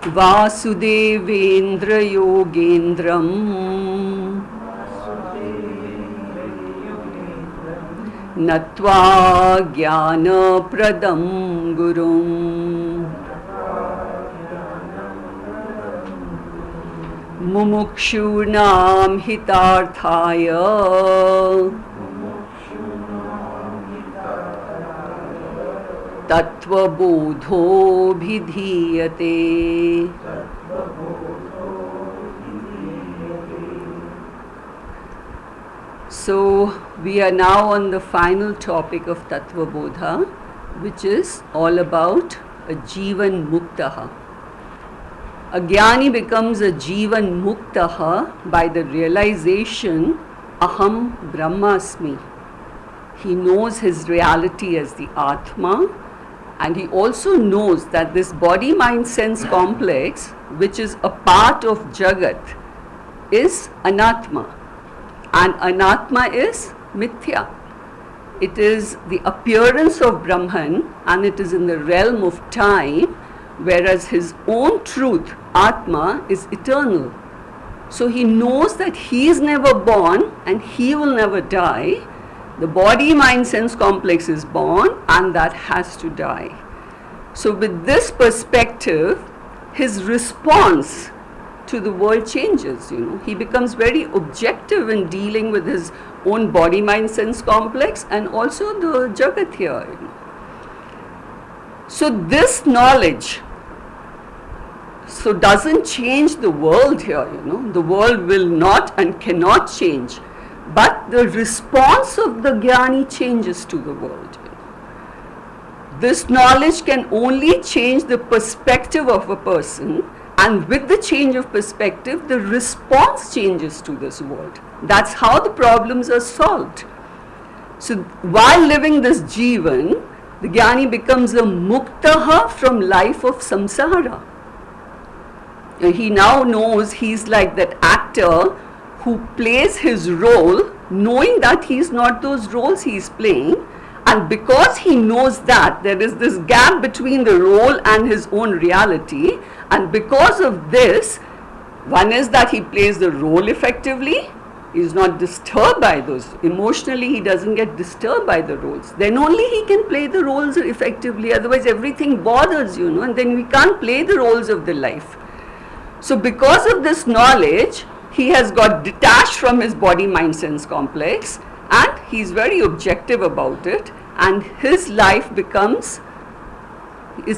Vasudevendra Yogendram Natva Jnana Pradam Gurum Mumukshunam Hitarthaya Tattva Bodho Bhidhiyate. So we are now on the final topic of Tattva Bodha, which is all about a Jivan Muktaha. A Jnani becomes a Jivan Muktaha by the realization Aham Brahmasmi. He knows his reality as the Atma, and he also knows that this body, mind, sense complex, which is a part of Jagat, is Anatma. And Anatma is Mithya. It is the appearance of Brahman, and it is in the realm of time, whereas his own truth, Atma, is eternal. So he knows that he is never born and he will never die. The body, mind, sense complex is born and that has to die. So with this perspective, his response to the world changes, He becomes very objective in dealing with his own body, mind, sense complex and also the Jagat here, So this knowledge doesn't change the world here, The world will not and cannot change. But the response of the Jnani changes to the world. This knowledge can only change the perspective of a person, and with the change of perspective, the response changes to this world. That's how the problems are solved. So while living this Jivan, the Jnani becomes a Muktaha from life of samsara. He now knows he's like that actor who plays his role knowing that he's not those roles he's playing, and because he knows that there is this gap between the role and his own reality, and because of this, one is that he plays the role effectively, he's not disturbed by those, emotionally he doesn't get disturbed by the roles, then only he can play the roles effectively, otherwise everything bothers, and then we can't play the roles of the life. So because of this knowledge, he has got detached from his body, mind, sense complex, and he's very objective about it, and his life is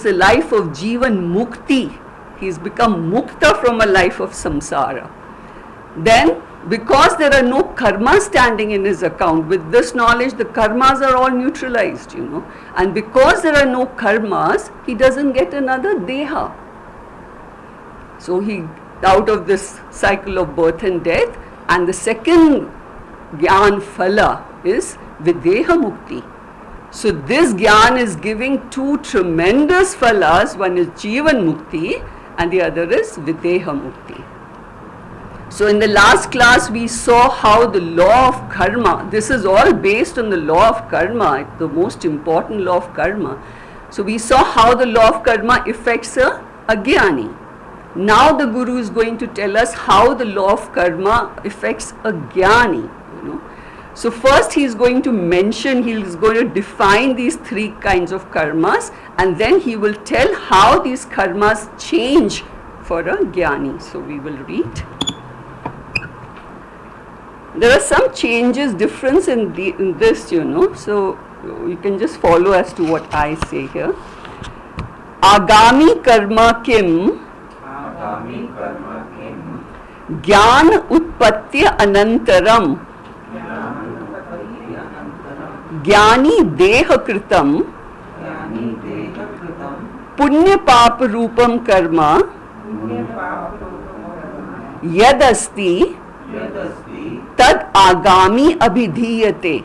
a life of Jivan Mukti. He's become Mukta from a life of samsara. Then, because there are no karmas standing in his account, with this knowledge the karmas are all neutralized, and because there are no karmas, he doesn't get another deha. So he out of this cycle of birth and death, and the second Gyan Phala is Videha Mukti. So this Gyan is giving two tremendous phalas, one is Jivan Mukti and the other is Videha Mukti. So in the last class we saw how the law of karma, this is all based on the law of karma, the most important law of karma. So we saw how the law of karma affects a Jnani. Now the Guru is going to tell us how the law of karma affects a Jnani. So first he is going to mention, he is going to define these three kinds of karmas, and then he will tell how these karmas change for a Jnani. So we will read. There are some changes, difference in this, so you can just follow as to what I say here. Agami karma kim Jnana Utpatya Anantaram Jnani Deha Kritam Punya Papa Rupam Karma Yadasti Tad Agami Abhidhiyate.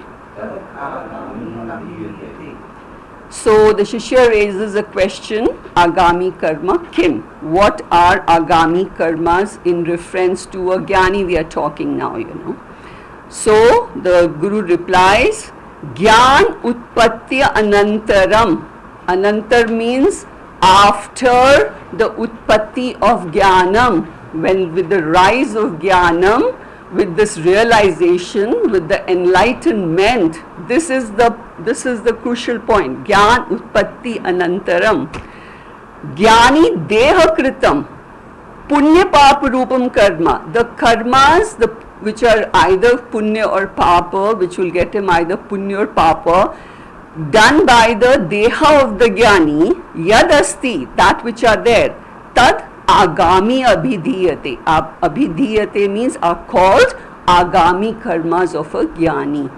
So the Shishya raises a question, Agami Karma Kim? What are Agami Karmas in reference to a Jnani we are talking now, So the Guru replies, Gyan Utpatya Anantaram. Anantar means after the utpatti of jnanam, when with the rise of jnanam, with this realization, with the enlightenment, this is the crucial point. Jnana utpatti anantaram. Jnani deha kritam punya papa rupam karma. The karmas, which are either punya or papa, which will get him either punya or papa, done by the deha of the jnani, yad asti, that which are there, tad agami abhidhiyate. Abhidhiyate means are called agami karmas of a jnani.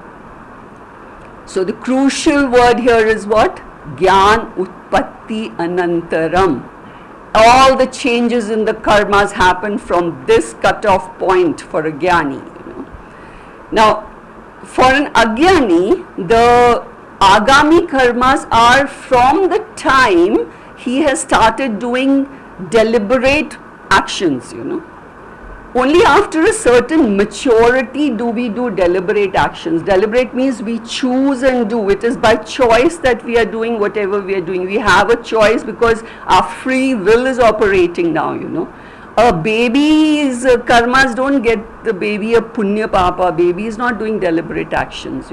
So the crucial word here is what? Jnana utpatti anantaram. All the changes in the karmas happen from this cut-off point for a jnani. Now, for an ajnani, the agami karmas are from the time he has started doing deliberate actions, Only after a certain maturity do we do deliberate actions. Deliberate means we choose and do. It is by choice that we are doing whatever we are doing. We have a choice because our free will is operating now, A baby's karmas don't get the baby a punya papa. Baby is not doing deliberate actions,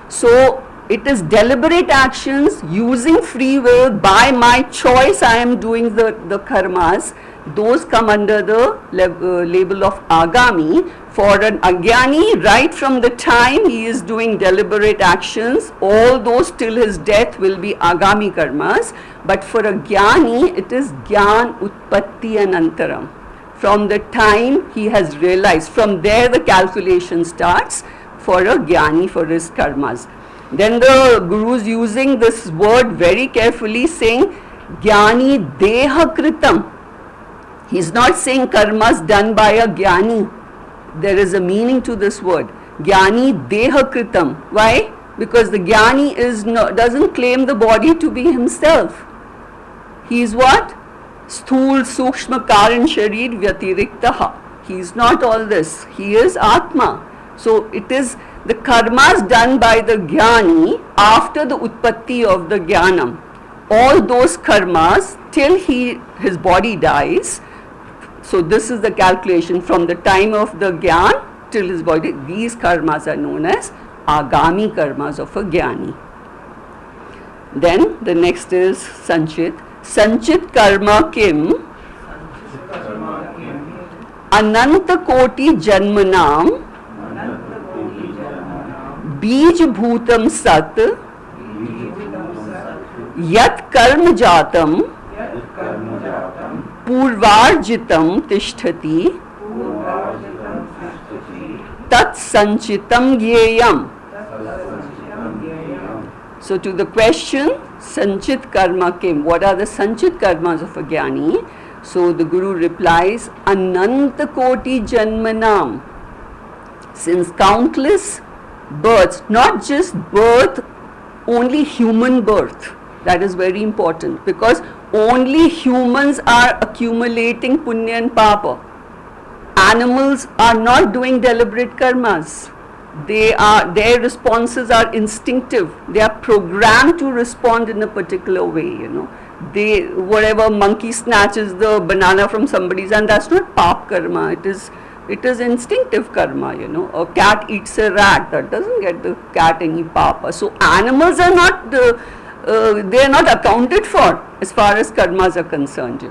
So it is deliberate actions using free will. By my choice I am doing the karmas. Those come under the label of agami. For an ajnani, right from the time he is doing deliberate actions, all those till his death will be agami karmas. But for a jnani, it is jnana utpatti anantaram. From the time he has realized, from there the calculation starts for a jnani for his karmas. Then the Guru is using this word very carefully, saying jnani deha kritam. He is not saying karmas done by a jnani. There is a meaning to this word. Jnani deha kritam. Why? Because the jnani doesn't claim the body to be himself. He is what? Sthul sukshma karan sharir vyatiriktaha. He is not all this. He is Atma. So it is the karmas done by the jnani after the utpatti of the jnanam. All those karmas till his body dies. So this is the calculation from the time of the jnana till his body. These karmas are known as agami karmas of a jnani. Then the next is sanchit. Sanchit karma kim ananta koti janmanam बीज भूतम सत यत् कर्म जातम पूर्वार्जितम तिष्ठति तत्संचितम ज्ञेयम. So to the question, sanchit karma kim, what are the sanchit karmas of a jnani? So the Guru replies, ananta koti janmanam. Since countless births, not just birth, only human birth. That is very important because only humans are accumulating punya and papa. Animals are not doing deliberate karmas. Their responses are instinctive. They are programmed to respond in a particular way, Whatever monkey snatches the banana from somebody's, and that's not pap karma. It is instinctive karma, A cat eats a rat, that doesn't get the cat any papa. So animals are not, they are not accounted for as far as karmas are concerned,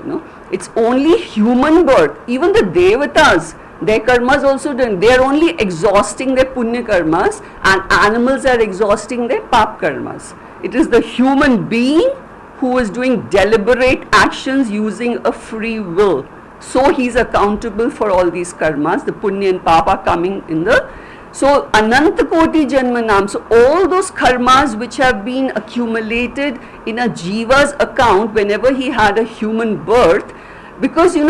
It's only human birth. Even the devatas, their karmas also done. They are only exhausting their punya karmas, and animals are exhausting their pap karmas. It is the human being who is doing deliberate actions using a free will. So he is accountable for all these karmas, the punya and papa coming in the. So ananta koti janmanam. So all those karmas which have been accumulated in a jiva's account whenever he had a human birth, because in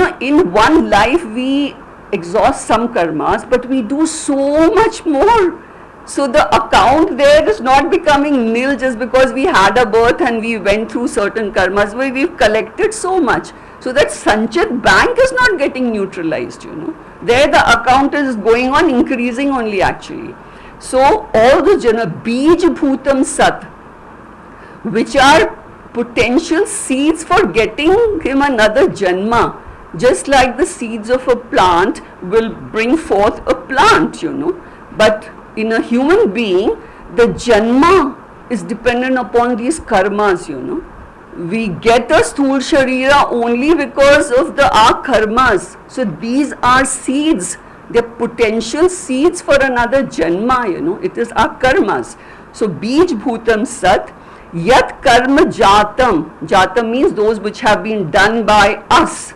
one life we exhaust some karmas, but we do so much more. So the account there is not becoming nil just because we had a birth and we went through certain karmas where we've collected so much. So that sanchit bank is not getting neutralized, There the account is going on increasing only actually. So all the jana bij bhutam sat, which are potential seeds for getting him another janma. Just like the seeds of a plant will bring forth a plant, But in a human being, the janma is dependent upon these karmas, We get a sthul sharira only because of our karmas. So these are seeds. They're potential seeds for another janma, It is our karmas. So bij bhutam sat, yat karma jatam. Jatam means those which have been done by us.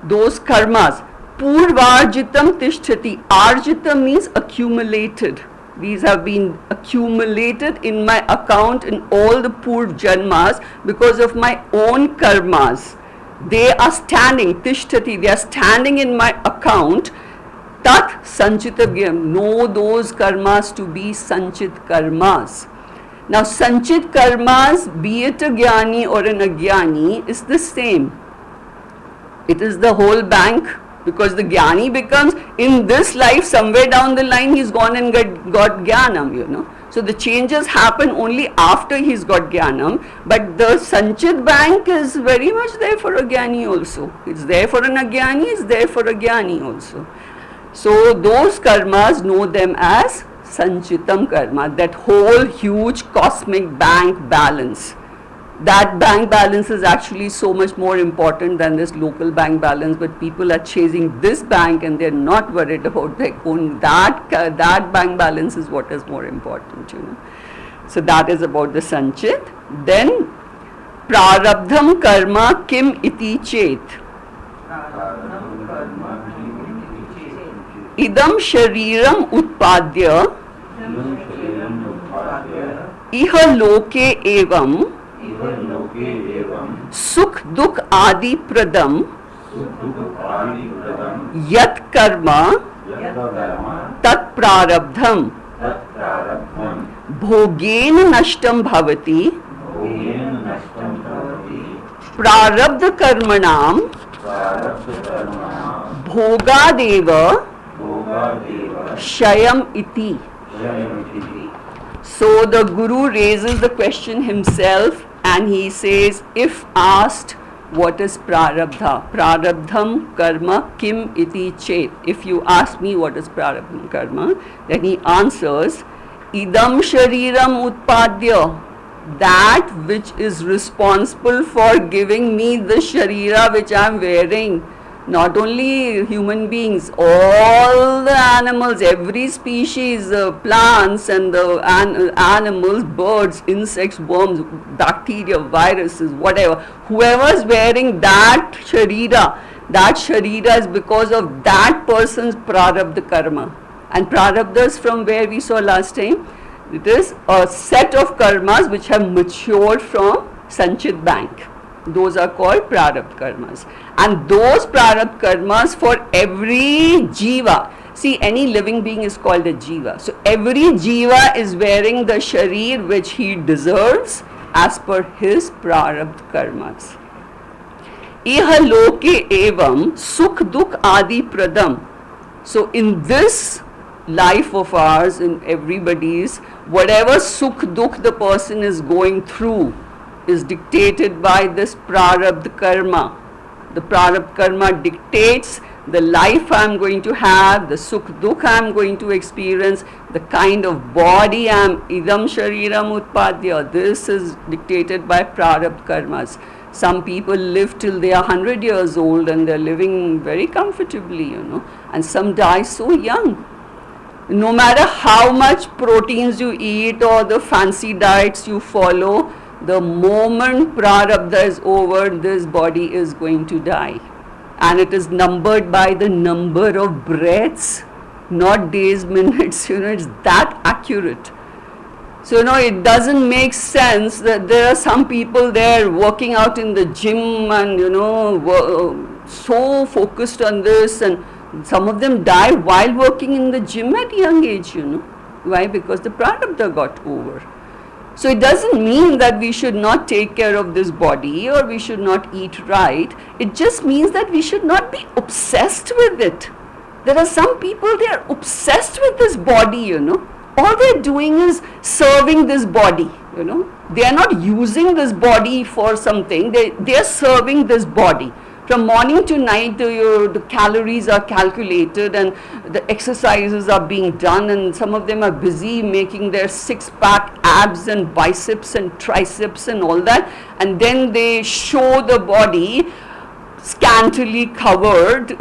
Those karmas. Purvarjitam tishtati. Arjitam means accumulated. These have been accumulated in my account in all the purv janmas because of my own karmas. They are standing, tishtati, they are standing in my account. Tat sanchitavyam. Know those karmas to be sanchit karmas. Now sanchit karmas, be it a jnani or an agyani, is the same. It is the whole bank, because the jnani becomes, in this life, somewhere down the line, he's gone and got jnanam, So the changes happen only after he's got jnanam, but the sanchit bank is very much there for a jnani also. It's there for an agyani, it's there for a jnani also. So those karmas, know them as sanchitam karma, that whole huge cosmic bank balance. That bank balance is actually so much more important than this local bank balance, but people are chasing this bank and they're not worried about their own. That bank balance is what is more important, So that is about the sanchit. Then prarabdham karma kim iti chet. Idam shariram utpadya iha loke evam sukh dukh adi pradam yat karma tat prarabdham bhogen nashtam bhavati prarabdha karmanam bhogadeva shayam iti. So the Guru raises the question himself and he says, if asked, what is prarabdha? Prarabdham karma kim iti chet. If you ask me what is prarabdham karma, then he answers, idam shariram utpadya. That which is responsible for giving me the sharira which I am wearing. Not only human beings, all the animals, every species, plants and the animals, birds, insects, worms, bacteria, viruses, whatever, whoever is wearing that sharira is because of that person's prarabdha karma. And prarabdha is from where we saw last time. It is a set of karmas which have matured from sanchit bank. Those are called prarabdha karmas. And those prarabdha karmas for every jiva. See, any living being is called a jiva. So every jiva is wearing the sharir which he deserves as per his prarabdha karmas. Iha loke evam sukh dukh adi pradam. So in this life of ours, in everybody's, whatever sukh dukh the person is going through is dictated by this prarabdha karma. The prarabdha karma dictates the life I am going to have, the sukh dukh I am going to experience, the kind of body I am, idam shariram utpadya. This is dictated by prarabdha karmas. Some people live till they are 100 years old and they are living very comfortably, and some die so young. No matter how much proteins you eat or the fancy diets you follow, the moment prarabdha is over, this body is going to die. And it is numbered by the number of breaths, not days, minutes, it's that accurate. So, it doesn't make sense that there are some people there working out in the gym and, so focused on this, and some of them die while working in the gym at young age, Why? Because the prarabdha got over. So it doesn't mean that we should not take care of this body or we should not eat right. It just means that we should not be obsessed with it. There are some people, they are obsessed with this body, All they're doing is serving this body. you know. They are not using this body for something, they are serving this body. From morning to night, the calories are calculated and the exercises are being done, and some of them are busy making their six-pack abs and biceps and triceps and all that, and then they show the body scantily covered,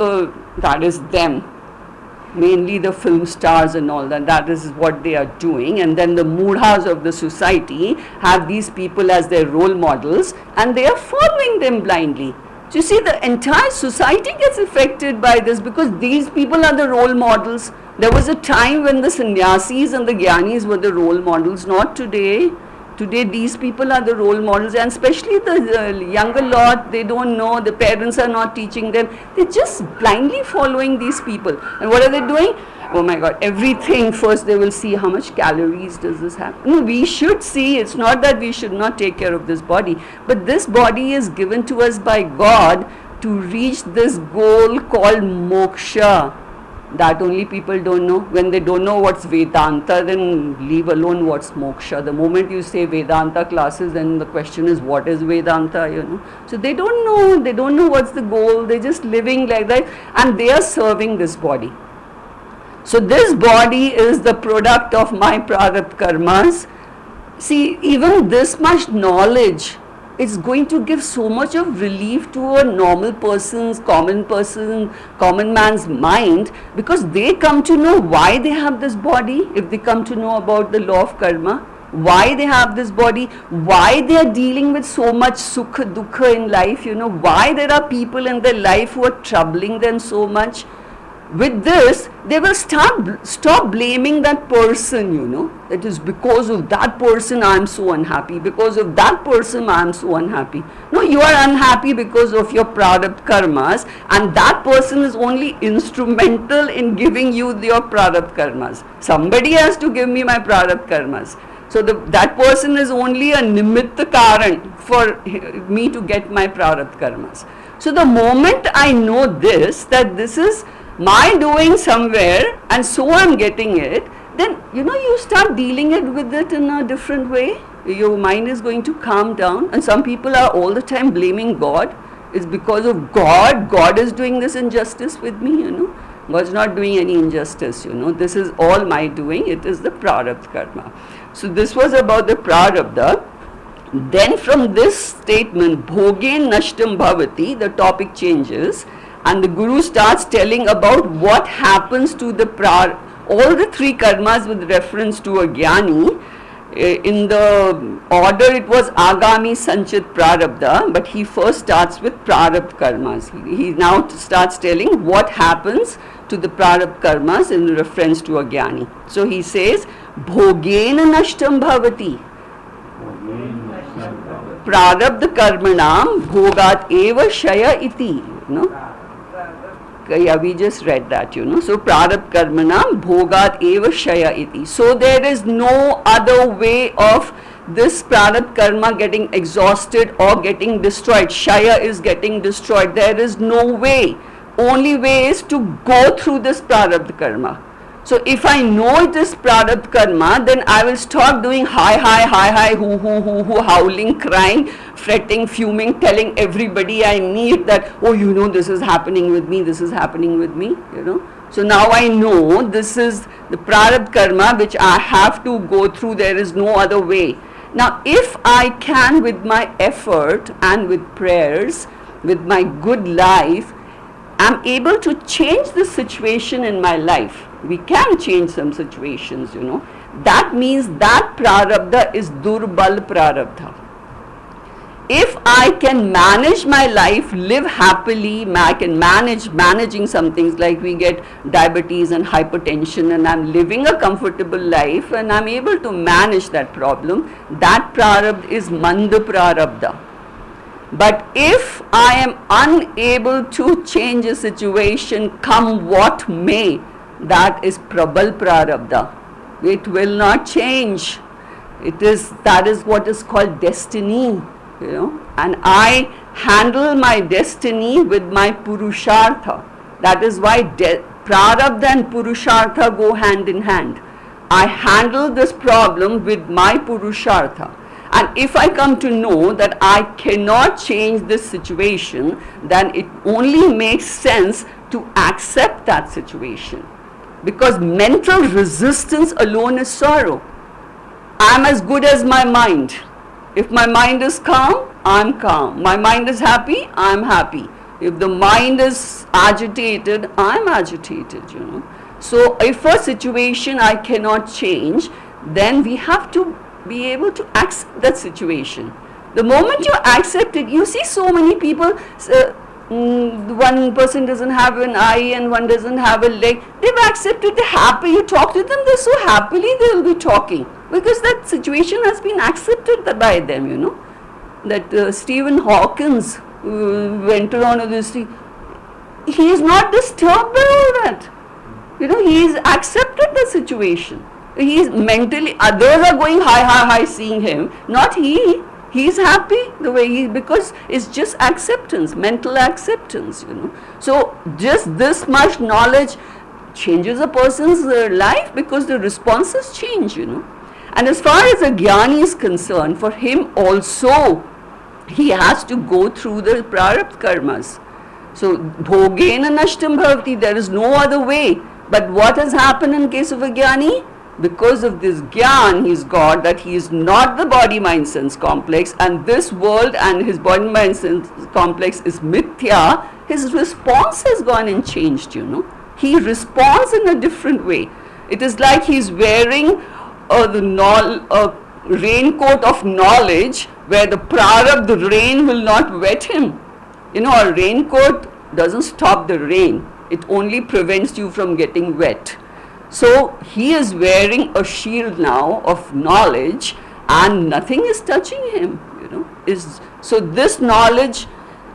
that is them. Mainly the film stars and all that, that is what they are doing. And then the mudhas of the society have these people as their role models, and they are following them blindly. So you see, the entire society gets affected by this, because these people are the role models. There was a time when the sannyasis and the jnanis were the role models, not today. Today these people are the role models, and especially the younger lot, they don't know, the parents are not teaching them, they're just blindly following these people. And what are they doing? Oh my God, everything first they will see how much calories does this have. No, we should see, it's not that we should not take care of this body, but this body is given to us by God to reach this goal called moksha. That only people don't know. When they don't know what's Vedanta, then leave alone what's moksha. The moment you say Vedanta classes, then the question is, what is Vedanta, you know. So they don't know what's the goal, they're just living like that, and they are serving this body. So this body is the product of my prarabdha karmas. See, even this much knowledge, it's going to give so much of relief to a normal person's, common man's mind, because they come to know why they have this body. If they come to know about the law of karma, why they have this body, why they are dealing with so much sukha, dukkha in life, you know, why there are people in their life who are troubling them so much. With this, they will stop blaming that person, you know. It is because of that person I am so unhappy, because of that person I am so unhappy. No, you are unhappy because of your prarabdha karmas, and that person is only instrumental in giving you your prarabdha karmas. Somebody has to give me my prarabdha karmas. So that person is only a nimitta karan for me to get my prarabdha karmas. So the moment I know this, that this is my doing somewhere and so I'm getting it, then you know, you start dealing with it in a different way. Your mind is going to calm down. And some people are all the time blaming God. It's because of God is doing this injustice with me, you know. God's not doing any injustice, you know. This is all my doing. It is the prarabdha karma. So this was about the prarabdha. Then from this statement, bhogen nashtam bhavati, the topic changes, and the Guru starts telling about what happens to the all the three karmas with reference to a jnani. In the order it was agami sanchit prarabdha, but he first starts with prarabdha karmas. He now starts telling what happens to the prarabdha karmas in reference to a jnani. So he says, bhogena nashtam bhavati. Prarabdha karmanam bhogat eva shaya iti. No? Yeah, we just read that, you know. So prarabdha karmanam bhogat eva shaya iti. So there is no other way of this prarabdha karma getting exhausted or getting destroyed. Shaya is getting destroyed. There is no way. Only way is to go through this prarabdha karma. So if I know it is prarabdha karma, then I will stop doing hi, hoo, howling, crying, fretting, fuming, telling everybody I meet that, oh, you know, this is happening with me, you know. So now I know this is the prarabdha karma which I have to go through. There is no other way. Now, if I can, with my effort and with prayers, with my good life, I'm able to change the situation in my life. We can change some situations, you know. That means that prarabdha is durbal prarabdha. If I can manage my life, live happily, I can managing some things, like we get diabetes and hypertension, and I'm living a comfortable life and I'm able to manage that problem, that prarabdha is manda prarabdha. But if I am unable to change a situation, come what may, that is prabal prarabdha. It will not change. That is what is called destiny, you know. And I handle my destiny with my purushartha. That is why prarabdha and purushartha go hand in hand. I handle this problem with my purushartha. And if I come to know that I cannot change this situation, then it only makes sense to accept that situation. Because mental resistance alone is sorrow. I'm as good as my mind. If my mind is calm, I'm calm. My mind is happy, I'm happy. If the mind is agitated, I'm agitated, you know. So if a situation I cannot change, then we have to be able to accept that situation. The moment you accept it, you see so many people, one person doesn't have an eye and one doesn't have a leg. They've accepted, they're happy. You talk to them, they're so happily they will be talking. Because that situation has been accepted by them, you know. That Stephen Hawkins went around with this thing. He is not disturbed by all that. You know, he has accepted the situation. He is mentally, others are going high, seeing him, not he. He is happy the way he, because it's just acceptance, mental acceptance, you know. So just this much knowledge changes a person's life, because the responses change, you know. And as far as a jnani is concerned, for him also, he has to go through the prarabdha karmas. So, bhogena nashtam bhavati, there is no other way. But what has happened in case of a jnani? Because of this jnana he's got, that he is not the body mind sense complex, and this world and his body mind sense complex is mithya, his response has gone and changed, you know. He responds in a different way. It is like he's wearing a raincoat of knowledge, where the prarabdha, the rain will not wet him. You know, a raincoat doesn't stop the rain, it only prevents you from getting wet. So he is wearing a shield now of knowledge, and nothing is touching him, you know. So this knowledge,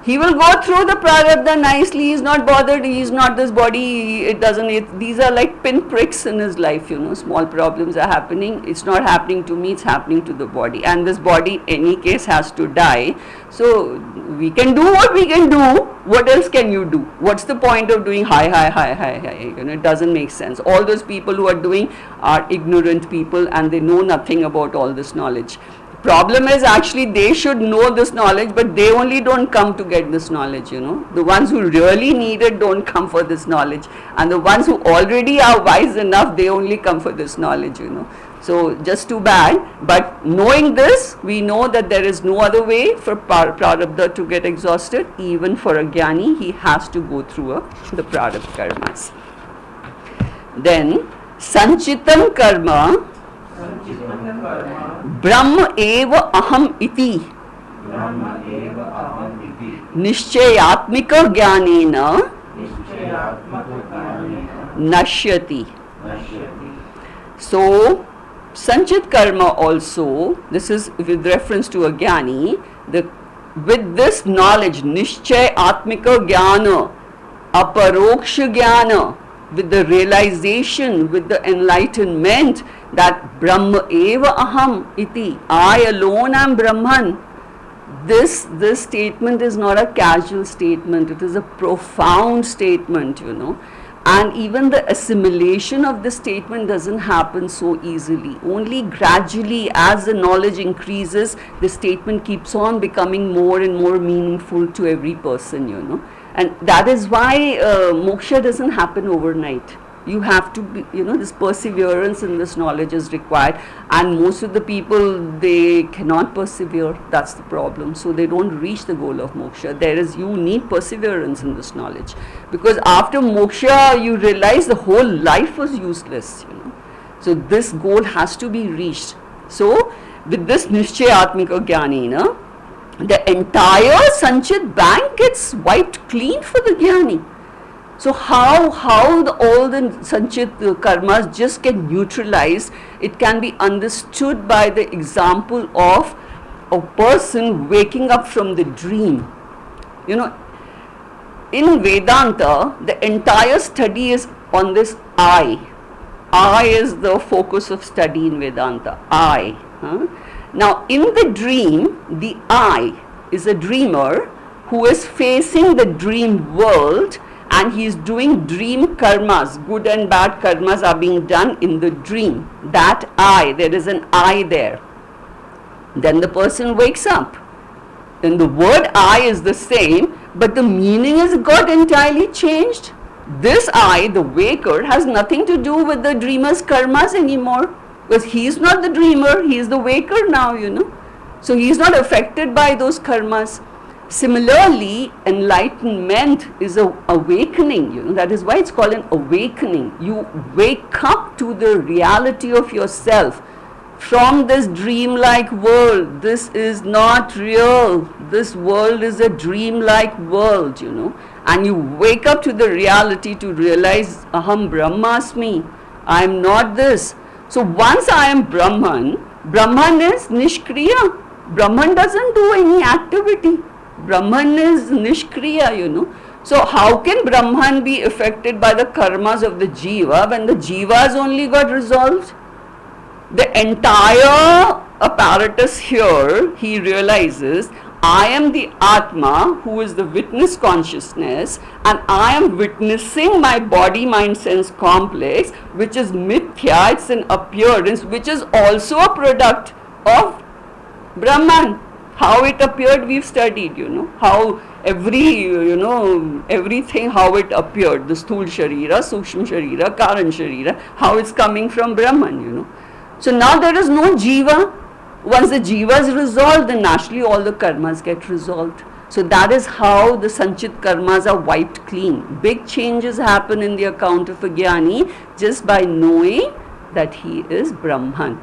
he will go through the prarabdha nicely, he is not bothered, he is not this body, these are like pinpricks in his life, you know, small problems are happening, it's not happening to me, it's happening to the body, and this body in any case has to die. So we can do what we can do, what else can you do? What's the point of doing high, you know, it doesn't make sense. All those people who are doing are ignorant people, and they know nothing about all this knowledge. Problem is, actually they should know this knowledge, but they only don't come to get this knowledge, you know. The ones who really need it don't come for this knowledge, and the ones who already are wise enough, they only come for this knowledge, you know. So just too bad. But knowing this, we know that there is no other way for prarabdha to get exhausted. Even for a jnani, he has to go through the prarabdha karmas. Then sanchitam karma Brahma eva aham iti nishchayatmika jnanena nashyati. So sanchit karma also, this is with reference to a jnani, with this knowledge, nishchay atmika jnana, aparoksha jnana, with the realization, with the enlightenment that Brahma eva aham iti, I alone am Brahman. This statement is not a casual statement, it is a profound statement, you know. And even the assimilation of the statement doesn't happen so easily. Only gradually, as the knowledge increases, the statement keeps on becoming more and more meaningful to every person, you know. And that is why moksha doesn't happen overnight. You have to be, you know, this perseverance in this knowledge is required, and most of the people, they cannot persevere. That's the problem. So they don't reach the goal of moksha. You need perseverance in this knowledge, because after moksha you realize the whole life was useless, you know. So this goal has to be reached. So with this nishchayatmika jnanena, the entire sanchit bank gets wiped clean for the jnani. So how all the sanchit karmas just get neutralized? It can be understood by the example of a person waking up from the dream. You know, in Vedanta, the entire study is on this I. I is the focus of study in Vedanta. I. Now, in the dream, the I is a dreamer who is facing the dream world, and he is doing dream karmas. Good and bad karmas are being done in the dream. That I, there is an I there. Then the person wakes up. Then the word I is the same, but the meaning has got entirely changed. This I, the waker, has nothing to do with the dreamer's karmas anymore, because he is not the dreamer, he is the waker now, So he is not affected by those karmas. Similarly, enlightenment is a awakening, that is why it's called an awakening. You wake up to the reality of yourself from this dreamlike world. This is not real. This world is a dreamlike world, and you wake up to the reality to realize, Aham Brahmasmi, I am not this. So once I am Brahman, Brahman is Nishkriya. Brahman doesn't do any activity. Brahman is Nishkriya, So how can Brahman be affected by the karmas of the Jiva when the Jiva has only got resolved? The entire apparatus here, he realizes, I am the Atma who is the witness consciousness, and I am witnessing my body, mind, sense complex, which is mithya, it's an appearance, which is also a product of Brahman. How it appeared, we've studied, how everything, how it appeared, the Sthul Sharira, Sukshma Sharira, Karan Sharira, how it's coming from Brahman, So now there is no Jiva. Once the Jiva is resolved, then naturally all the karmas get resolved. So that is how the Sanchit karmas are wiped clean. Big changes happen in the account of a Jnani just by knowing that he is Brahman.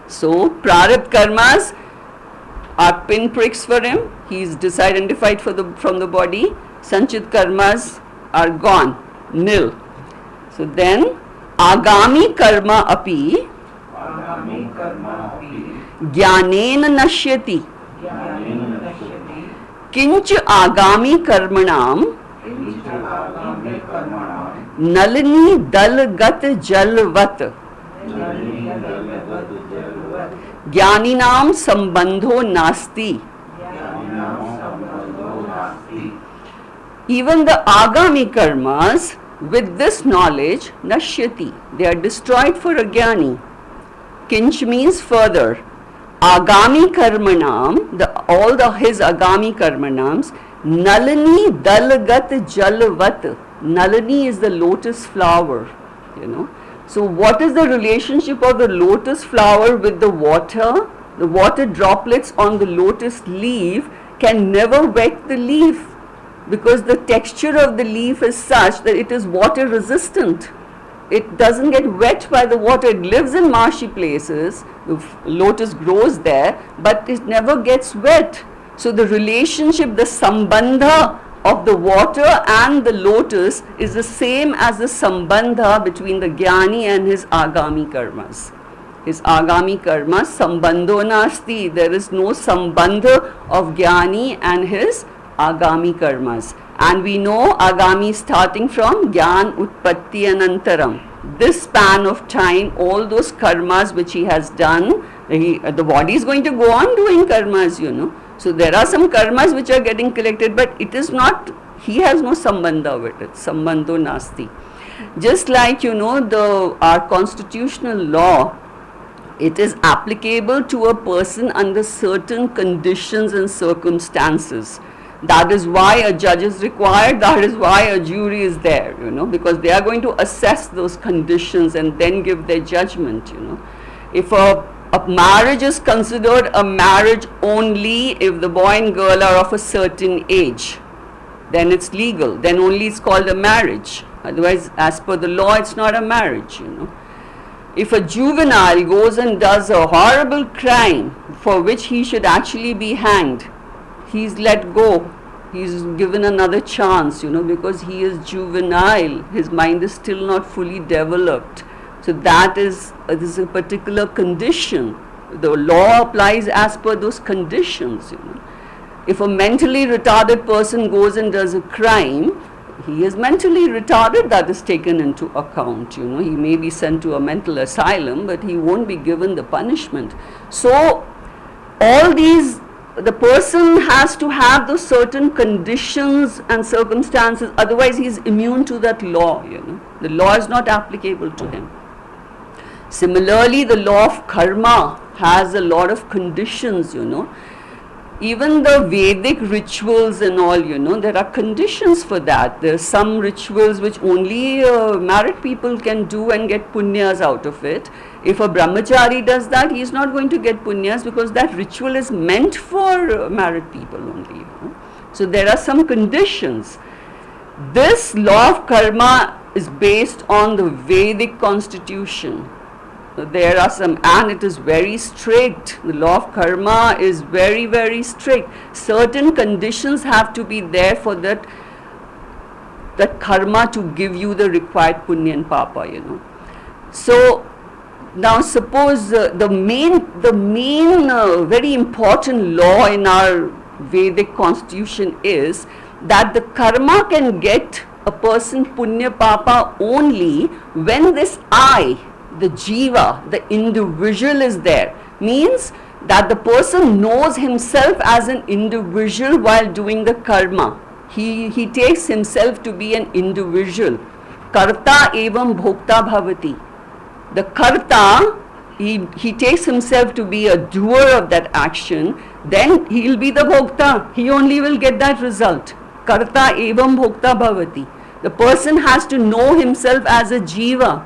So Prarabdha karmas are pinpricks for him. He is disidentified from the body. Sanchit karmas are gone, nil. So then Agami karma api Jnanena nashyati Kinch agami karmanam Nalini dalgat jalvat Jnaninam sambandho nasti. Even the agami karmas, with this knowledge, nashyati, they are destroyed for a jnani. Kinch means further. Agami karmanam, his agami karmanams, nalini dalgat jalvat. Nalini is the lotus flower, So what is the relationship of the lotus flower with the water? The water droplets on the lotus leaf can never wet the leaf, because the texture of the leaf is such that it is water resistant. It doesn't get wet by the water. It lives in marshy places. The lotus grows there, but it never gets wet. So the relationship, the sambandha of the water and the lotus is the same as the sambandha between the jnani and his agami karmas. His agami karmas, sambandho nasti. There is no sambandha of jnani and his agami karmas. And we know agami starting from Gyan Utpatti Anantaram. This span of time, all those karmas which he has done, the body is going to go on doing karmas, So there are some karmas which are getting collected, but it is not, he has no sambandha with it, sambandho nasti. Just like, our constitutional law, it is applicable to a person under certain conditions and circumstances. That is why a judge is required, that is why a jury is there, because they are going to assess those conditions and then give their judgment, If a marriage is considered a marriage only if the boy and girl are of a certain age, then it's legal, then only it's called a marriage. Otherwise, as per the law, it's not a marriage, If a juvenile goes and does a horrible crime for which he should actually be hanged, he's let go, he's given another chance, because he is juvenile, his mind is still not fully developed. So this is a particular condition. The law applies as per those conditions, If a mentally retarded person goes and does a crime, he is mentally retarded, that is taken into account, He may be sent to a mental asylum, but he won't be given the punishment. So all these, the person has to have those certain conditions and circumstances, otherwise he is immune to that law, The law is not applicable to him. Similarly, the law of karma has a lot of conditions, Even the Vedic rituals and all, there are conditions for that. There are some rituals which only married people can do and get punyas out of it. If a brahmachari does that, he is not going to get punyas because that ritual is meant for married people only. So there are some conditions. This law of karma is based on the Vedic constitution. There are some, and it is very strict. The law of karma is very, very strict. Certain conditions have to be there for that karma to give you the required punya and papa, So now suppose the main very important law in our Vedic constitution is that the karma can get a person punya papa only when this I, the jiva, the individual is there. Means that the person knows himself as an individual while doing the karma. He takes himself to be an individual. Karta evam bhokta bhavati. The karta, he takes himself to be a doer of that action, then he will be the bhokta. He only will get that result. Karta evam bhokta bhavati. The person has to know himself as a jiva.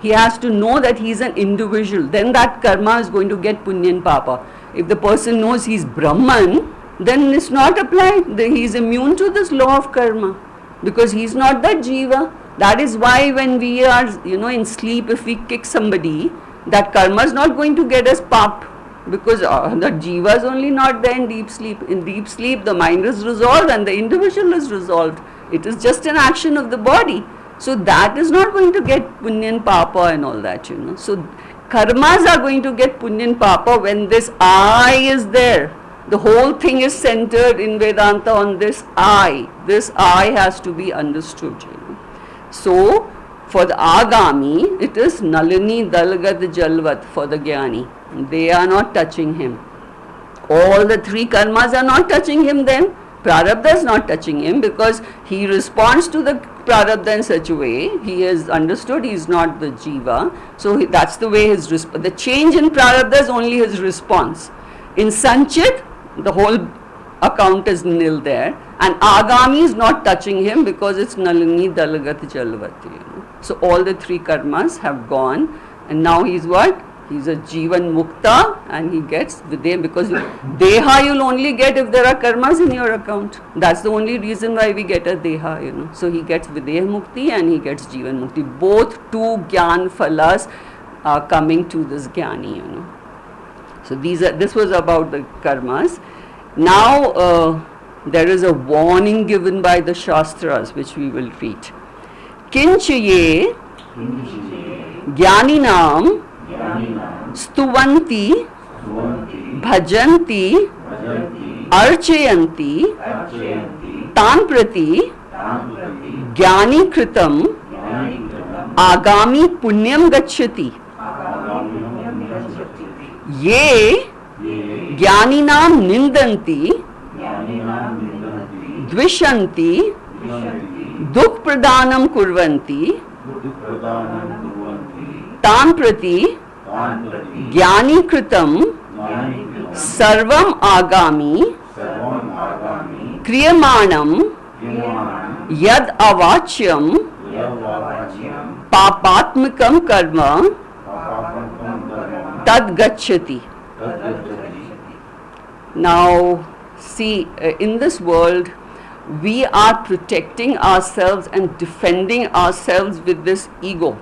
He has to know that he is an individual. Then that karma is going to get punya and papa. If the person knows he is Brahman, then it's not applied. He is immune to this law of karma because he is not that jiva. That is why when we are, in sleep, if we kick somebody, that karma is not going to get us pap because the jiva is only not there in deep sleep. In deep sleep, the mind is resolved and the individual is resolved. It is just an action of the body. So that is not going to get punya and papa and all that, So karmas are going to get punya and papa when this I is there. The whole thing is centered in Vedanta on this I. This I has to be understood, So for the Agami, it is Nalini Dalgat Jalvat for the Jnani. They are not touching him. All the three karmas are not touching him then. Prarabdha is not touching him because he responds to the Prarabdha in such a way. He has understood he is not the jiva. So that's the way the change in Prarabdha is only his response. In Sanchit, the whole account is nil there. And Agami is not touching him because it's Nalini Dalagat Jalvati. So all the three karmas have gone. And now he's what? He's a Jivan Mukta and he gets Videha because Deha you'll only get if there are karmas in your account. That's the only reason why we get a Deha, So he gets Videha Mukti and he gets Jivan Mukti. Both two Gyan Phalas are coming to this Jnani, So this was about the karmas. Now there is a warning given by the Shastras which we will read. Kinchaye Jnaninam Stuvanti Bhajanti Archayanti Tan Prati Jnani Kritam Agami Punyam Gacchati Ye Jnaninam Nindanti Dvishanti Dukh Pradanam Kurvanti Tan Prati Jnani Kritam Sarvam Agami Kriyamanam Yad Avachyam Papatmikam Karma Tad Gacchati. Now, see, in this world, we are protecting ourselves and defending ourselves with this ego.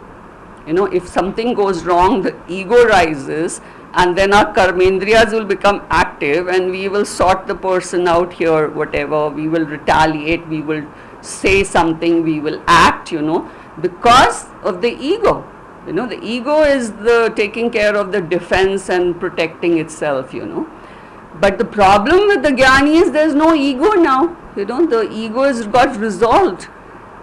If something goes wrong, the ego rises and then our karmendriyas will become active and we will sort the person out here, whatever, we will retaliate, we will say something, we will act, because of the ego. The ego is the taking care of the defense and protecting itself, But the problem with the Jnani is there is no ego now. The ego has got resolved.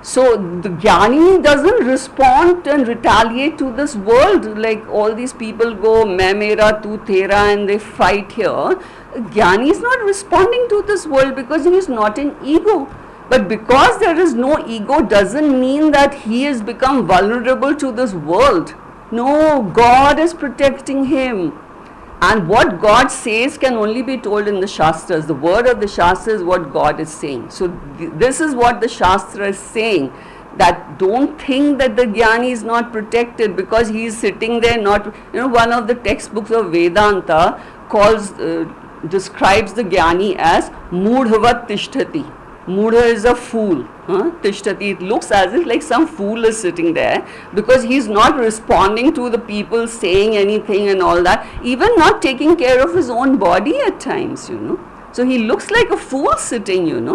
So the Jnani doesn't respond and retaliate to this world like all these people go, main mera, tu tera, and they fight here. Jnani is not responding to this world because he is not in ego. But because there is no ego doesn't mean that he has become vulnerable to this world. No, God is protecting him. And what God says can only be told in the Shastras. The word of the Shastra is what God is saying. So this is what the Shastra is saying, that don't think that the Jnani is not protected because he is sitting there not, one of the textbooks of Vedanta describes the Jnani as Mudhavat Tishtati. Mudha is a fool. Tishtati, it looks as if like some fool is sitting there because he's not responding to the people saying anything and all that, even not taking care of his own body at times, So he looks like a fool sitting,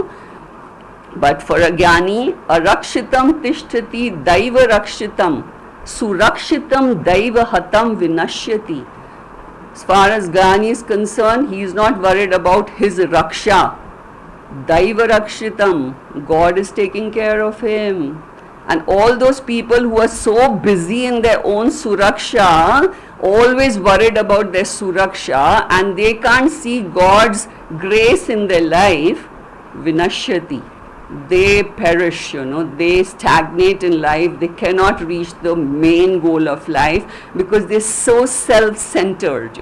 But for a Jnani, arakshitam tishtati daiva rakshitam, surakshitam daiva hatam vinashyati. As far as Jnani is concerned, he is not worried about his raksha. Daiva rakshitam, God is taking care of him. And all those people who are so busy in their own suraksha, always worried about their suraksha, and they can't see God's grace in their life, vinashyati. They perish, they stagnate in life, they cannot reach the main goal of life because they're so self-centered,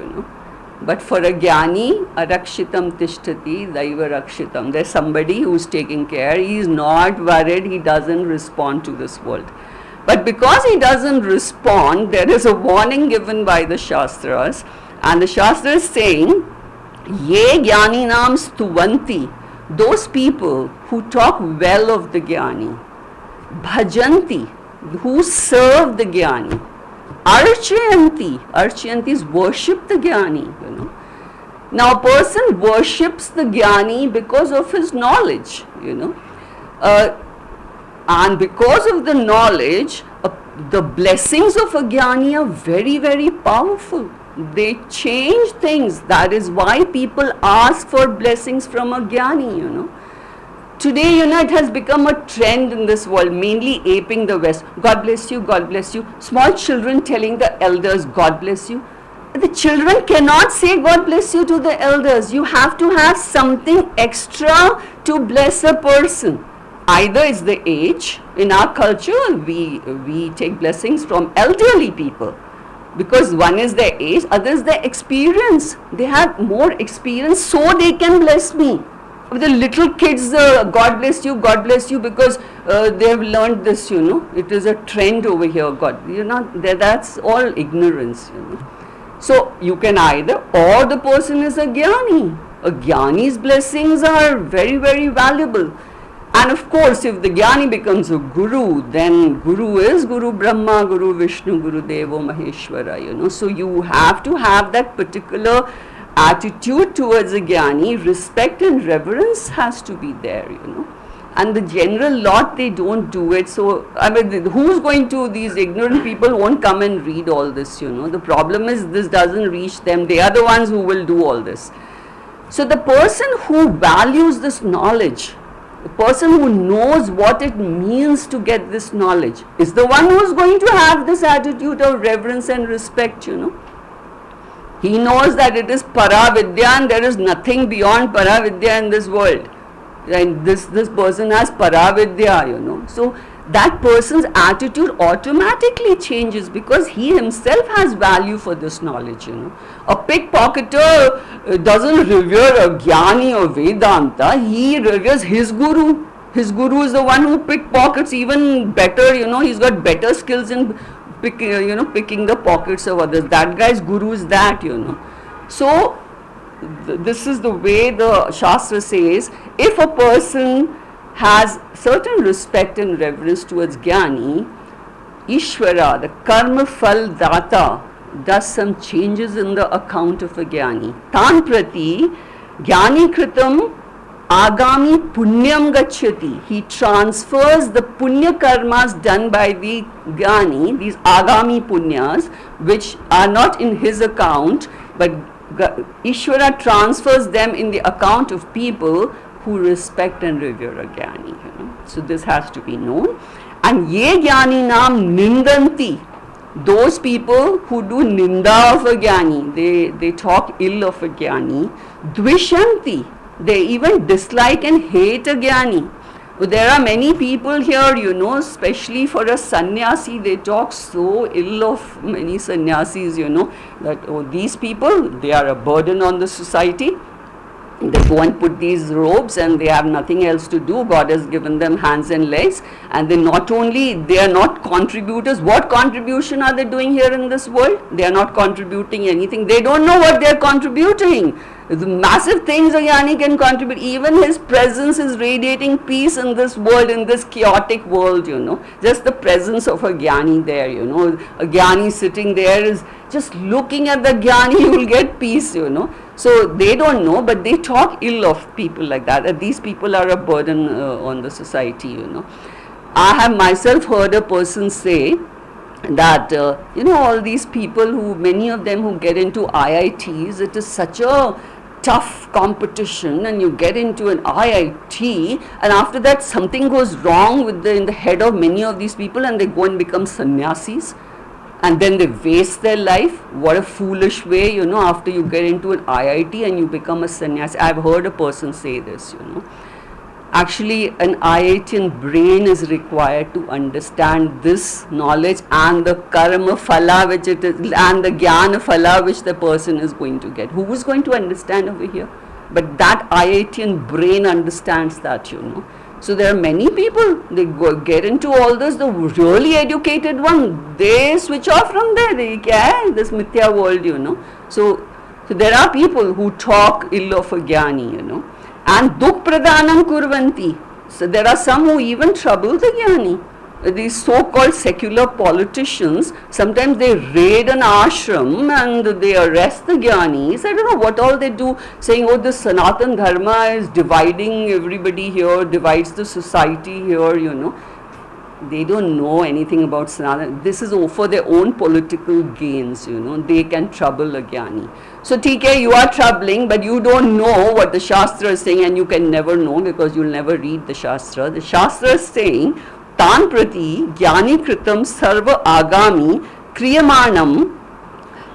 But for a Jnani, arakshitam tishtati daiva rakshitam. There's somebody who's taking care. He is not worried. He doesn't respond to this world. But because he doesn't respond, there is a warning given by the Shastras. And the Shastra is saying, Ye Jnaninam stuvanti. Those people who talk well of the Jnani. Bhajanti. Who serve the Jnani. Archayanti is worship the Jnani, Now a person worships the Jnani because of his knowledge, and because of the knowledge, the blessings of a Jnani are very, very powerful. They change things. That is why people ask for blessings from a Jnani, Today, it has become a trend in this world, mainly aping the West. God bless you, God bless you. Small children telling the elders, God bless you. The children cannot say God bless you to the elders. You have to have something extra to bless a person. Either it's the age. In our culture, we take blessings from elderly people. Because one is their age, other is their experience. They have more experience, so they can bless me. The little kids, God bless you, because they have learned this, It is a trend over here, God. That's all ignorance, So you can either, or the person is a Jnani. A Jnani's blessings are very, very valuable. And of course, if the Jnani becomes a Guru, then Guru is Guru Brahma, Guru Vishnu, Guru Devo Maheshwara, So you have to have that particular attitude towards a Jnani. Respect and reverence has to be there, And the general lot, they don't do it. So, who's going to, these ignorant people won't come and read all this, The problem is this doesn't reach them. They are the ones who will do all this. So the person who values this knowledge, the person who knows what it means to get this knowledge, is the one who is going to have this attitude of reverence and respect, He knows that it is Paravidya and there is nothing beyond Paravidya in this world. And this person has Paravidya, So that person's attitude automatically changes because he himself has value for this knowledge, A pickpocketer doesn't revere a Jnani or Vedanta, he reveres his Guru. His Guru is the one who pickpockets even better, He's got better skills in picking the pockets of others. That guy's Guru is that, So this is the way the Shastra says, if a person has certain respect and reverence towards Jnani, Ishvara, the Karma Phal Data, does some changes in the account of a Jnani. Tan Prati, Jnani Kritam Agami Punyam Gachyati. He transfers the Punya karmas done by the Jnani, these Agami Punyas, which are not in his account, but Ishvara transfers them in the account of people who respect and revere a Jnani. So this has to be known. And Ye Jnani Nam Nindanti, those people who do Ninda of a Jnani, they talk ill of a Jnani. Dvishanti, they even dislike and hate a Jnani. There are many people here, especially for a sannyasi, they talk so ill of many sannyasis, that, oh, these people, they are a burden on the society. They go and put these robes and they have nothing else to do. God has given them hands and legs, and they are not contributors. What contribution are they doing here in this world? They are not contributing anything. They don't know what they are contributing. The massive things a Jnani can contribute. Even his presence is radiating peace in this world, in this chaotic world, Just the presence of a Jnani there, A Jnani sitting there is just looking at the Jnani, you will get peace, So they don't know, but they talk ill of people like that. These people are a burden on the society, I have myself heard a person say that, all these people many of them who get into IITs, it is such a tough competition, and you get into an IIT, and after that something goes wrong in the head of many of these people, and they go and become sannyasis, and then they waste their life. What a foolish way, after you get into an IIT and you become a sannyasi. I've heard a person say this, Actually, an IITian brain is required to understand this knowledge and the karma phala which it is, and the jnana phala which the person is going to get. Who is going to understand over here? But that IITian brain understands that, So there are many people, they get into all this, the really educated one, they switch off from there, this mithya world, So there are people who talk ill of a jnani, and dukh pradhanam kurvanti. So there are some who even trouble the jnani. These so-called secular politicians, sometimes they raid an ashram and they arrest the jnanis. I don't know what all they do, saying, oh, this Sanatan Dharma is dividing everybody here, divides the society here, They don't know anything about Sanatan. This is for their own political gains, They can trouble a jnani. So, TK, you are troubling, but you don't know what the Shastra is saying, and you can never know because you'll never read the Shastra. The Shastra is saying, Tan prati jnani kritam sarva agami kriyamanam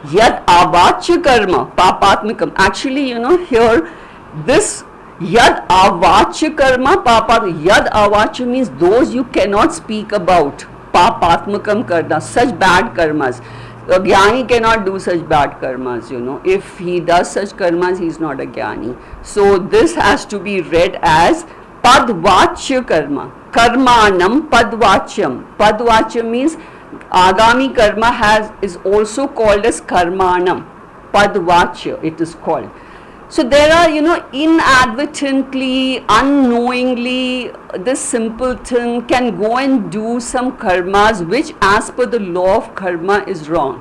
yad avachya karma papatmikam. Actually, here, this yad avachya karma papat, yad avachya means those you cannot speak about. Papatmakam karna, such bad karmas. A jnani cannot do such bad karmas, If he does such karmas, he is not a jnani. So this has to be read as padvachya karma. Karmanam padvachyam. Padvachyam means agami karma is also called as karmanam. Padvachya it is called. So there are, inadvertently, unknowingly, this simpleton can go and do some karmas which as per the law of karma is wrong.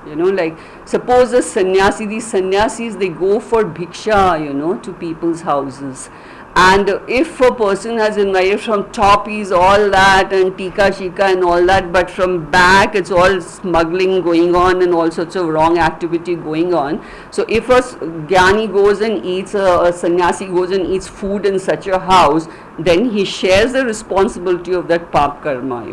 Like suppose a sannyasi, these sannyasis, they go for bhiksha, to people's houses. And if a person has invited from top, he's all that and tika shika and all that, but from back it's all smuggling going on and all sorts of wrong activity going on. So if a jnani goes and eats, a sannyasi goes and eats food in such a house, then he shares the responsibility of that pap karma,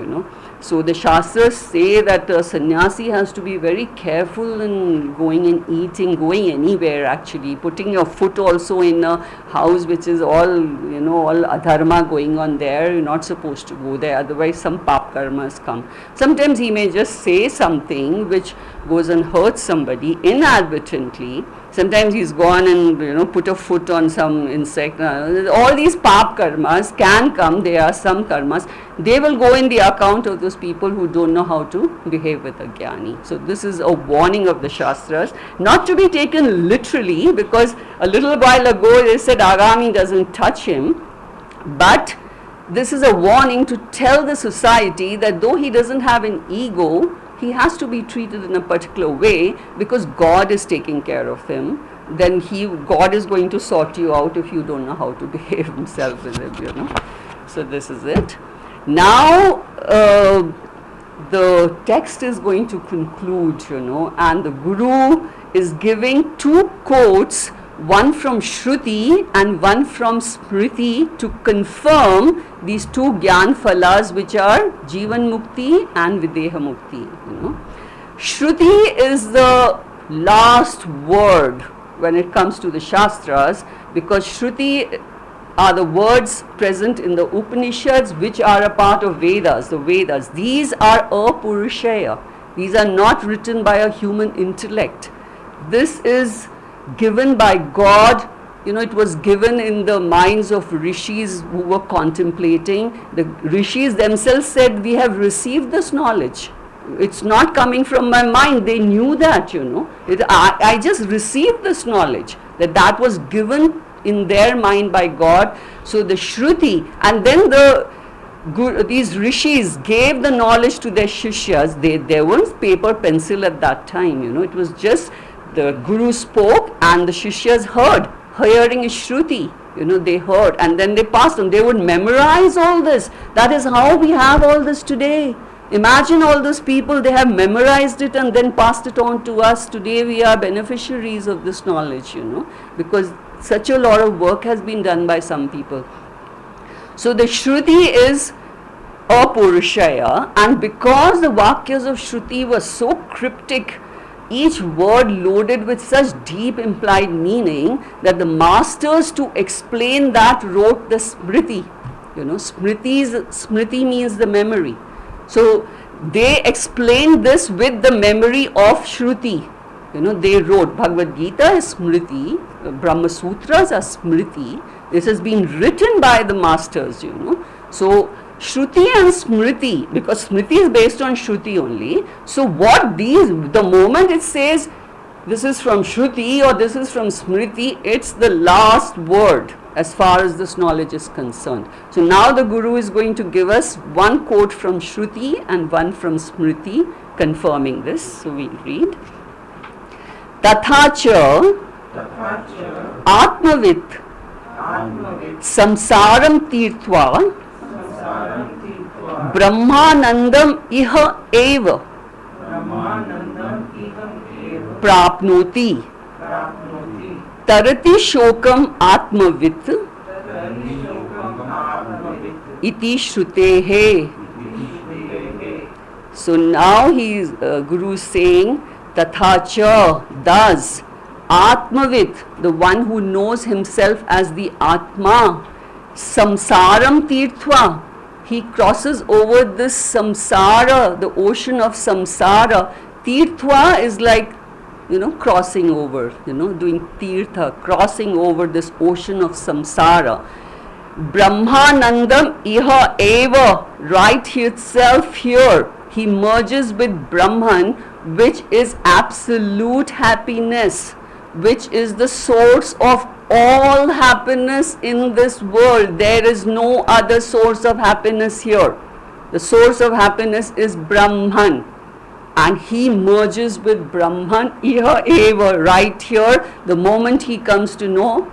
So the Shastras say that a sannyasi has to be very careful in going and eating, going anywhere actually, putting your foot also in a house which is all, all adharma going on there. You're not supposed to go there, otherwise some pap karmas come. Sometimes he may just say something which goes and hurts somebody inadvertently. Sometimes he's gone and put a foot on some insect. All these pap karmas can come. There are some karmas. They will go in the account of those people who don't know how to behave with a jnani. So this is a warning of the Shastras, not to be taken literally, because a little while ago they said agami doesn't touch him, but this is a warning to tell the society that though he doesn't have an ego, he has to be treated in a particular way because God is taking care of him. Then God is going to sort you out if you don't know how to behave himself with him, So this is it. Now the text is going to conclude, and the Guru is giving two quotes, one from Shruti and one from Smriti, to confirm these two Gyan Phalas, which are Jivan Mukti and Videha Mukti. Shruti is the last word when it comes to the Shastras, because Shruti are the words present in the Upanishads, which are a part of Vedas, the Vedas. These are apurushaya. These are not written by a human intellect. This is given by God. It was given in the minds of rishis who were contemplating. The rishis themselves said, we have received this knowledge. It's not coming from my mind. They knew that, I just received this knowledge. That was given in their mind by God. So the Shruti, and then these rishis gave the knowledge to their shishyas. There weren't paper, pencil at that time, it was just the Guru spoke and the shishyas heard. Hearing is Shruti, they heard and then they passed on. They would memorize all this. That is how we have all this today. Imagine all those people, they have memorized it and then passed it on to us. Today we are beneficiaries of this knowledge, because such a lot of work has been done by some people. So the Shruti is apurushaya, and because the Vakyas of Shruti were so cryptic, each word loaded with such deep implied meaning, that the masters, to explain that, wrote the Smriti. Smriti means the memory. So they explained this with the memory of Shruti. They wrote Bhagavad Gita is Smriti, Brahma Sutras are Smriti. This has been written by the masters, So Shruti and Smriti, because Smriti is based on Shruti only. So the moment it says this is from Shruti or this is from Smriti, it's the last word as far as this knowledge is concerned. So now the Guru is going to give us one quote from Shruti and one from Smriti confirming this. So we'll read. Tathacha Atmavit Samsaram Tirtva Brahmanandam Iha Eva Prapnoti Tarati Shokam Atmavit Iti Shrutehe. So now Guru is saying, Tathacha, thus, Atmavit, the one who knows himself as the Atma, Samsaram Tirtva, he crosses over this samsara, the ocean of samsara. Tirtva is like, crossing over, doing tirtha, crossing over this ocean of samsara. Brahmanandam iha eva, right itself here, he merges with Brahman, which is absolute happiness, which is the source of all happiness in this world. There is no other source of happiness here. The source of happiness is Brahman, and he merges with Brahman iha eva, right here. The moment he comes to know,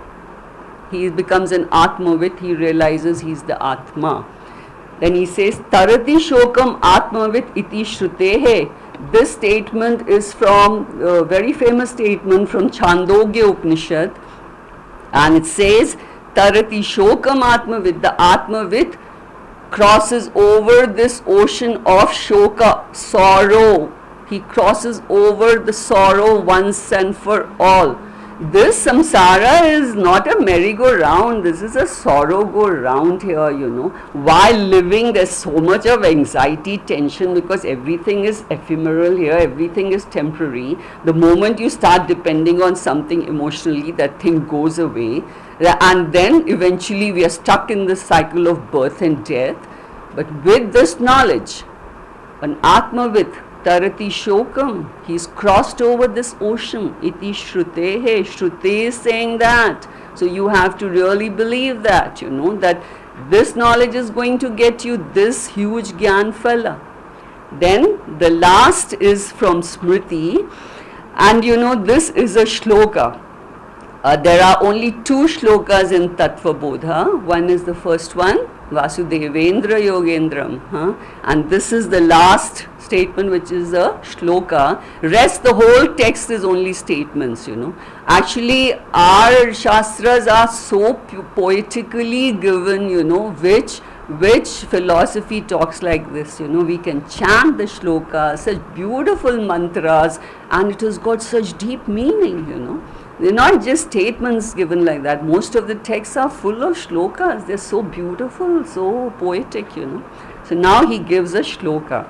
he becomes an Atmavit, he realizes he's the Atma. Then he says, Tarati Shokam Atmavit iti Shrutehe. This statement is from a very famous statement from Chandogya Upanishad, and it says, Tarati Shokam Atmavit, the Atmavit crosses over this ocean of shoka, sorrow. He crosses over the sorrow once and for all. This samsara is not a merry-go-round, this is a sorrow-go-round here, While living, there's so much of anxiety, tension, because everything is ephemeral here, everything is temporary. The moment you start depending on something emotionally, that thing goes away. And then eventually we are stuck in this cycle of birth and death. But with this knowledge, an Atmavit, Tarati Shokam, he's crossed over this ocean. Iti Shrutehe, Shruti is saying that. So you have to really believe that, that this knowledge is going to get you this huge Gyan Phala. Then the last is from Smriti, and this is a shloka. There are only two shlokas in Tattva Bodha. One is the first one, Vasudevendra Yogendram, and this is the last statement, which is a shloka. Rest, the whole text is only statements, Actually, our shastras are so poetically given, which philosophy talks like this, we can chant the shloka, such beautiful mantras, and it has got such deep meaning, They're not just statements given like that. Most of the texts are full of shlokas. They're so beautiful, so poetic, So now he gives a shloka.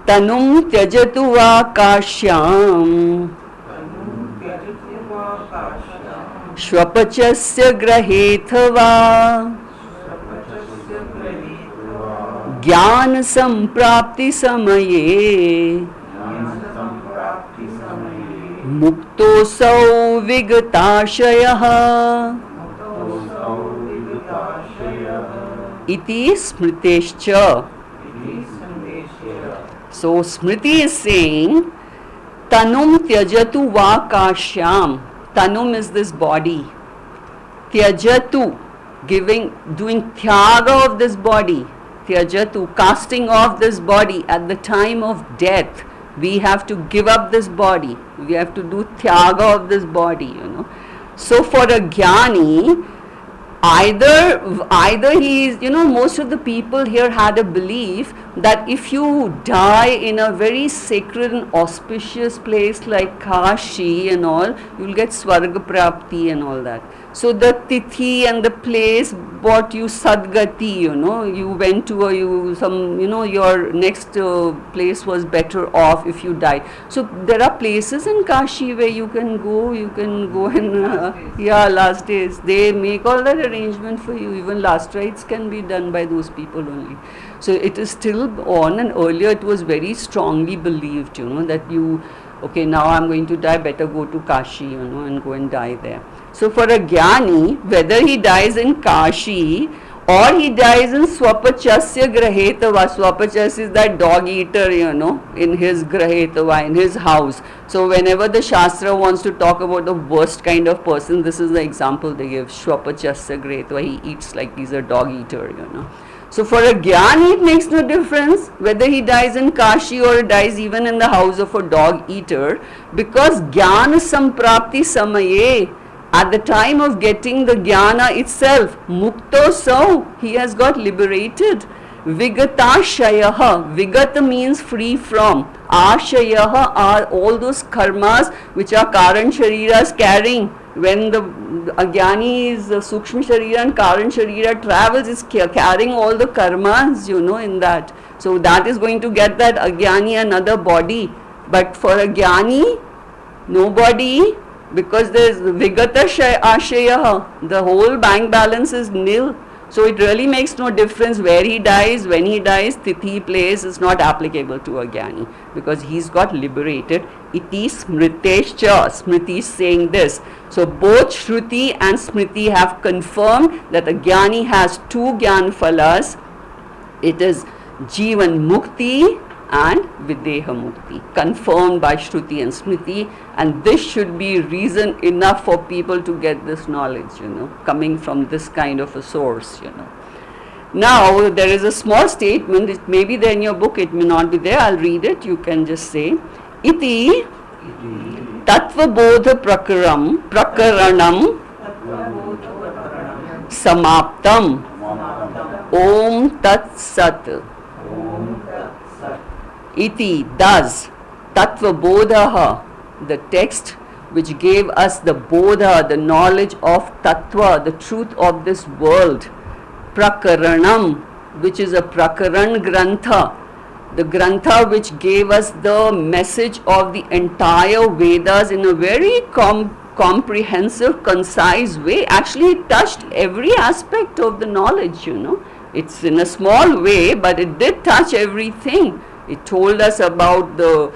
Tanum tyajatu vakashyam Shvapachasya grahetava Jnana samprapti samaye Muktosau vigatashayah Iti smritescha. So Smriti is saying, Tanum tyajatu vakashyam. Tanum is this body. Tyajatu, doing tyaga of this body. Tyajatu, casting off this body at the time of death. We have to give up this body. We have to do tyaga of this body, So for a jnani, either he is, most of the people here had a belief that if you die in a very sacred and auspicious place like Kashi and all, you will get Swarga Prapti and all that. So the tithi and the place brought you Sadgati, you went to your next place was better off if you died. So there are places in Kashi where you can go and last days. They make all that arrangement for you. Even last rites can be done by those people only. So it is still on, and earlier it was very strongly believed, that okay, now I'm going to die, better go to Kashi, and go and die there. So for a jnani, whether he dies in Kashi or he dies in Swapachasya Grahetava, Swapachas is that dog eater, in his Grahetava, in his house. So whenever the Shastra wants to talk about the worst kind of person, this is the example they give, Swapachasya Grahetava, he eats like he's a dog eater, So for a jnani, it makes no difference whether he dies in Kashi or dies even in the house of a dog eater, because jnana samprapti samaye, at the time of getting the jnana itself, mukto sau, he has got liberated. Vigatashayah, vigata means free from. Ashayah are all those karmas which are Karan Shariras carrying. When the Ajnani is Sukshma Sharira and Karan Sharira travels, is carrying all the karmas, in that. So that is going to get that Ajnani another body. But for a Jnani, no body, because there is Vigata Ashaya, the whole bank balance is nil. So it really makes no difference where he dies, when he dies, tithi, place is not applicable to a jnani, because he's got liberated. Iti smritescha, Smriti is saying this. So both Shruti and Smriti have confirmed that a jnani has two jnana phalas. It is Jivan Mukti and Videha Mukti, confirmed by Shruti and Smriti, and this should be reason enough for people to get this knowledge, coming from this kind of a source, Now, there is a small statement, it may be there in your book, it may not be there, I'll read it, you can just say, Iti Tattva Bodha Prakaranam Samaptam Om Tat Sat. Iti, thus, Tattva Bodha, the text which gave us the Bodha, the knowledge of Tattva, the truth of this world, Prakaranam, which is a Prakaran Grantha, the Grantha which gave us the message of the entire Vedas in a very comprehensive, concise way. Actually, it touched every aspect of the knowledge, It's in a small way, but it did touch everything. It told us about the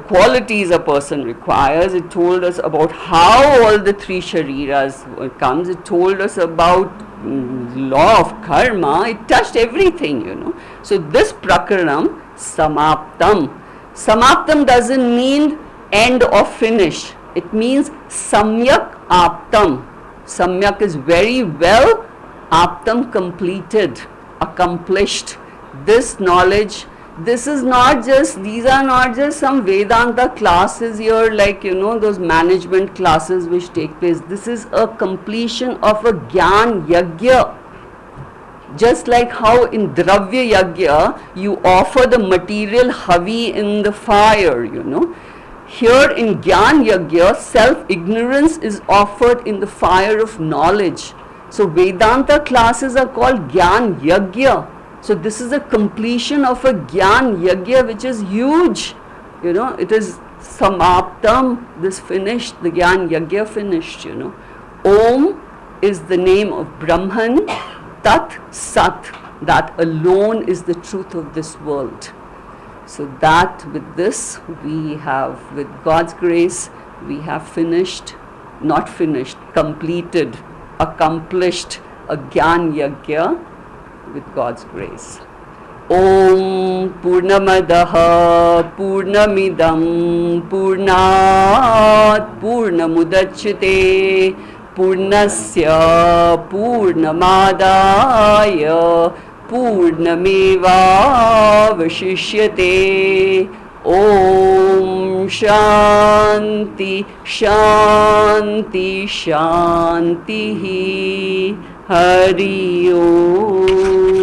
qualities a person requires. It told us about how all the three shariras comes. It told us about law of karma. It touched everything, So this prakaranam, samaptam. Samaptam doesn't mean end or finish. It means samyak aptam. Samyak is very well, aptam completed, accomplished. This knowledge, these are not just some Vedanta classes here, like those management classes which take place. This is a completion of a Gyan Yagya. Just like how in Dravya Yagya you offer the material havi in the fire, Here in Gyan Yagya, self-ignorance is offered in the fire of knowledge. So Vedanta classes are called Gyan Yagya. So this is a completion of a Gyan Yagya which is huge. You know, it is Samaptam, this finished, the Gyan Yagya finished, you know. Om is the name of Brahman, Tat Sat, that alone is the truth of this world. So that with this we have, with God's grace, we have finished, not finished, completed, accomplished a Gyan Yagya with God's grace. Om Purnamadaha Purnamidam Purnat Purnamudachyate Purnasya Purnamadaya Purnameva Vashishyate. Om Shanti Shanti Shanti Hari Om.